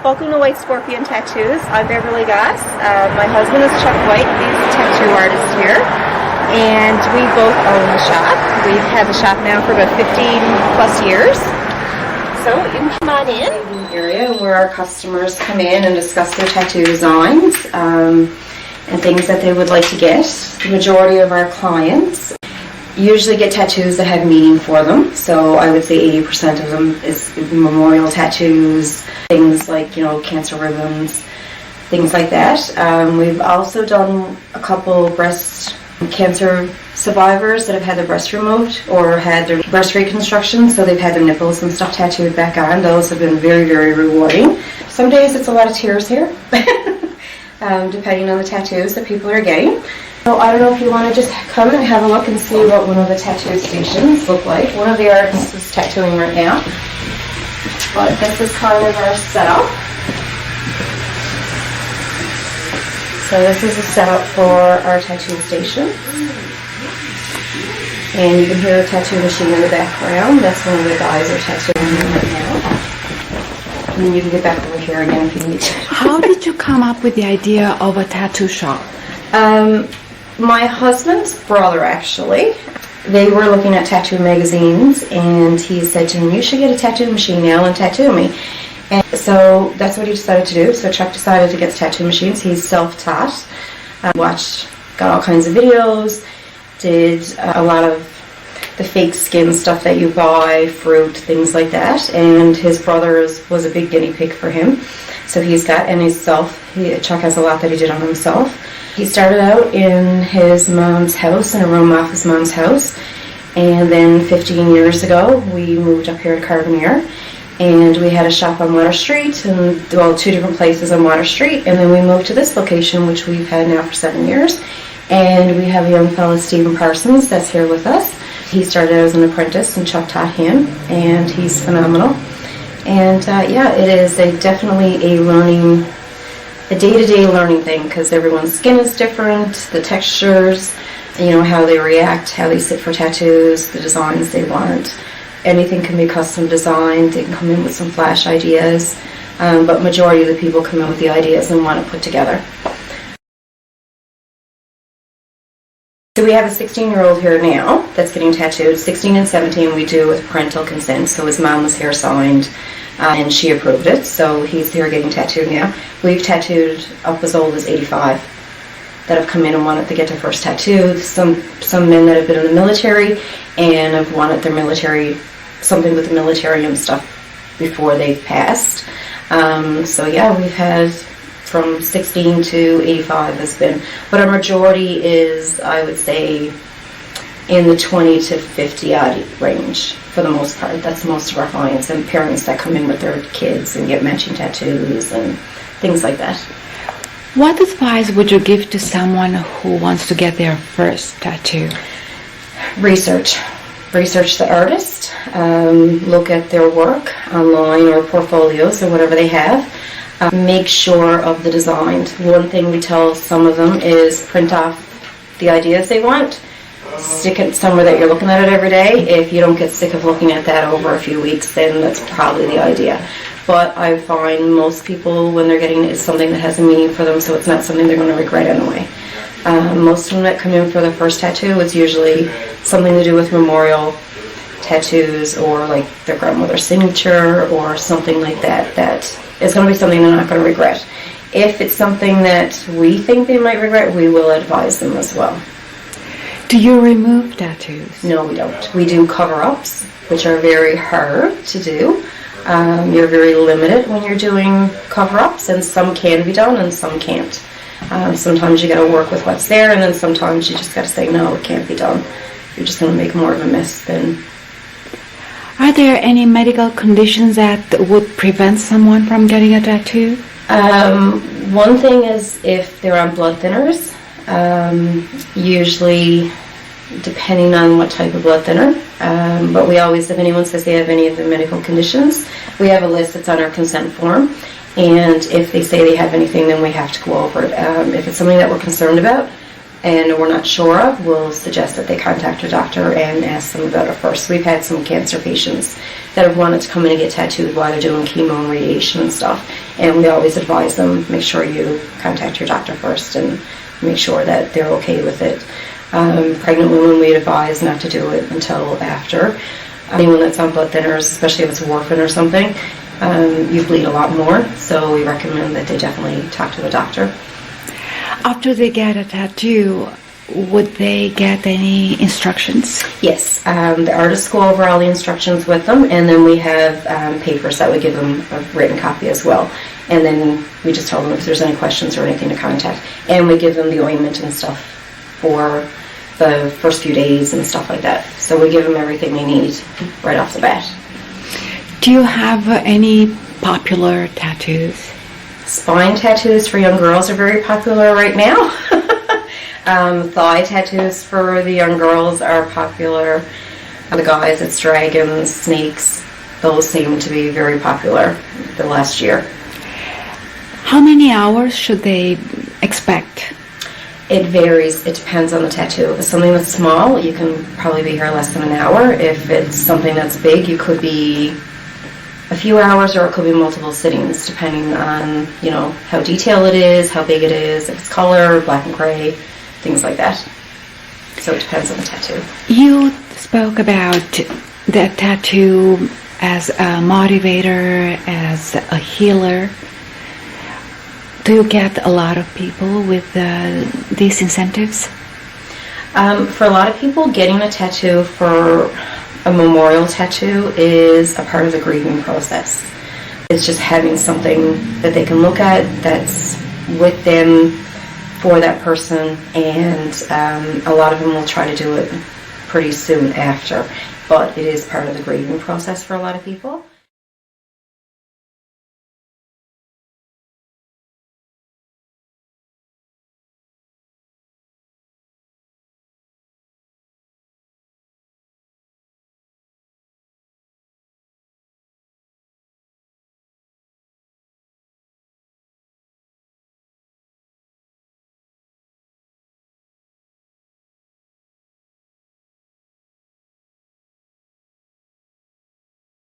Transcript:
Welcome to White Scorpion Tattoos. I'm Beverly Gosse. My husband is Chuck White. He's the tattoo artist here. And we both own the shop. We've had the shop now for about 15 plus years. So you can come on in. The area where our customers come in and discuss their tattoo designs and things that they would like to get. The majority of our clients usually get tattoos that have meaning for them. So I would say 80% of them is memorial tattoos, things like, cancer ribbons, things like that. We've also done a couple breast cancer survivors that have had their breast removed or had their breast reconstruction, so they've had their nipples and stuff tattooed back on. Those have been very, very rewarding. Some days it's a lot of tears here, depending on the tattoos that people are getting. So I don't know if you want to just come and have a look and see what one of the tattoo stations look like. One of the artists is tattooing right now, but this is kind of our setup. So this is a setup for our tattoo station. And you can hear a tattoo machine in the background. That's one of the guys are tattooing right now. And then you can get back over here again if you need to. How did you come up with the idea of a tattoo shop? My husband's brother, actually, they were looking at tattoo magazines, and he said to me, you should get a tattoo machine now and tattoo me. And so that's what he decided to do. So Chuck decided to get tattoo machines. He's self-taught, got all kinds of videos, did a lot of the fake skin stuff that you buy, fruit, things like that. And his brother was a big guinea pig for him. So Chuck has a lot that he did on himself. He started out in his mom's house, in a room off his mom's house. And then 15 years ago, we moved up here to Carbonear. And we had a shop on Water Street, two different places on Water Street. And then we moved to this location, which we've had now for 7 years. And we have a young fellow, Stephen Parsons, that's here with us. He started as an apprentice, and Chuck taught him, and he's phenomenal. And it is definitely a day-to-day learning thing, because everyone's skin is different, the textures, how they react, how they sit for tattoos, the designs they want. Anything can be custom designed. They can come in with some flash ideas, but majority of the people come in with the ideas and want it put together. So we have a 16-year-old here now that's getting tattooed. 16 and 17 we do with parental consent, so his mom was here signed, and she approved it, so he's here getting tattooed now. We've tattooed up as old as 85 that have come in and wanted to get their first tattoo. Some men that have been in the military and have wanted their something with the military and stuff before they've passed. We've had from 16 to 85 has been, but our majority is, I would say, in the 20 to 50 odd range for the most part. That's most of our clients, and parents that come in with their kids and get matching tattoos and things like that. What advice would you give to someone who wants to get their first tattoo? Research the artist, look at their work online or portfolios or whatever they have. Make sure of the design. One thing we tell some of them is print off the ideas they want, stick it somewhere that you're looking at it every day. If you don't get sick of looking at that over a few weeks, then that's probably the idea. But I find most people, when they're getting it, it's something that has a meaning for them, so it's not something they're going to regret anyway. Most of them that come in for their first tattoo, it's usually something to do with memorial tattoos or like their grandmother's signature or something like that. That is going to be something they're not going to regret. If it's something that we think they might regret, we will advise them as well. Do you remove tattoos? No, we don't. We do cover-ups, which are very hard to do. You're very limited when you're doing cover-ups, and some can be done and some can't. Sometimes you got to work with what's there, and then sometimes you just got to say, no, it can't be done. You're just going to make more of a mess than... Are there any medical conditions that would prevent someone from getting a tattoo? One thing is if they're on blood thinners, usually depending on what type of blood thinner. But we always, if anyone says they have any of the medical conditions, we have a list that's on our consent form. And if they say they have anything, then we have to go over it. If it's something that we're concerned about, and we're not sure of, we'll suggest that they contact their doctor and ask them about it first. We've had some cancer patients that have wanted to come in and get tattooed while they're doing chemo and radiation and stuff, and we always advise them, make sure you contact your doctor first and make sure that they're okay with it. Pregnant women, we advise not to do it until after. Anyone that's on blood thinners, especially if it's warfarin or something, you bleed a lot more, so we recommend that they definitely talk to the doctor. After they get a tattoo, would they get any instructions? Yes, the artists go over all the instructions with them, and then we have papers that we give them a written copy as well. And then we just tell them if there's any questions or anything to contact. And we give them the ointment and stuff for the first few days and stuff like that. So we give them everything they need right off the bat. Do you have any popular tattoos? Spine tattoos for young girls are very popular right now. Thigh tattoos for the young girls are popular. The guys, it's dragons, snakes. Those seem to be very popular the last year. How many hours should they expect? It varies. It depends on the tattoo. If it's something that's small, you can probably be here less than an hour. If it's something that's big, you could be a few hours, or it could be multiple sittings, depending on, how detailed it is, how big it is, if it's color, black and gray, things like that. So it depends on the tattoo. You spoke about the tattoo as a motivator, as a healer. Do you get a lot of people with these incentives? For a lot of people, getting a tattoo for a memorial tattoo is a part of the grieving process. It's just having something that they can look at that's with them for that person, and a lot of them will try to do it pretty soon after. But it is part of the grieving process for a lot of people.